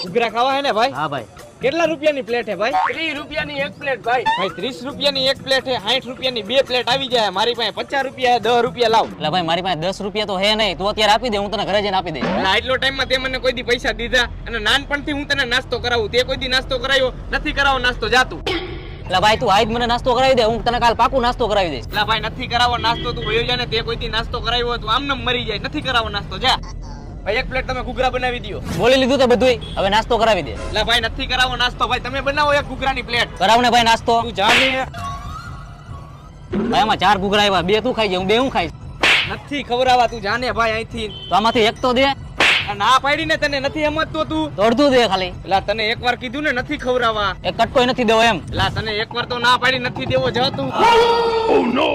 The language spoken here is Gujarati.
ઘૂઘરા ખાવા હે ને ભાઈ? હા ભાઈ. કેટલા રૂપિયાની પ્લેટ હે ભાઈ? 30 રૂપિયાની એક પ્લેટ ભાઈ. ભાઈ 30 રૂપિયાની એક પ્લેટ હે, 60 રૂપિયાની બે પ્લેટ આવી જાય. મારી પાસે 50 રૂપિયા હે, 10 રૂપિયા લાવ. એટલે ભાઈ મારી પાસે 10 રૂપિયા તો હે નહીં, તું અત્યારે આપી દે, હું તને ઘરે જઈને આપી દે. એટલે આટલો ટાઈમમાં તે મને કોઈ દી પૈસા દીધા? અને નાનપણથી હું તને નાસ્તો કરાવું, તે કોઈ દી નાસ્તો કરાયો નથી? કરાવો નાસ્તો જાતું. એટલે ભાઈ તું આજ મને નાસ્તો કરાવી દે, હું તને કાલ પાકું નાસ્તો કરાવી દઈશ. એટલે ભાઈ નથી કરાવો નાસ્તો, તું વયો જા ને. તે કોઈ દી નાસ્તો કરાવ્યો હોય તો આમને મરી જાય. નથી કરાવો નાસ્તો, જા. ભાઈ એક પ્લેટ તમે ઘૂઘરા બનાવી દો. બોલી લીધું તે બધુંય, હવે નાસ્તો કરાવી દે. એટલે ભાઈ નથી કરાવો નાસ્તો. ભાઈ તમે બનાવો એક ઘૂઘરાની પ્લેટ. કરાવ ને ભાઈ નાસ્તો. તું જા ને. ભાઈ આમાં 4 ઘૂઘરા આવ્યા, 2 તું ખાઈ જા, હું 2 હું ખાઈશ. નથી ખવડાવવા, તું જાને ભાઈ અહીંથી. તો આમાંથી એક તો દે. આ ના પાડી ને તને, નથી સમજતો તું? તો અડધું દે ખાલી. એટલે તને એકવાર કીધું ને નથી ખવડાવવા. એક કટકોય નથી દેવો એમ. એટલે તને એકવાર તો ના પાડી નથી દેવો, જા તું. Oh no.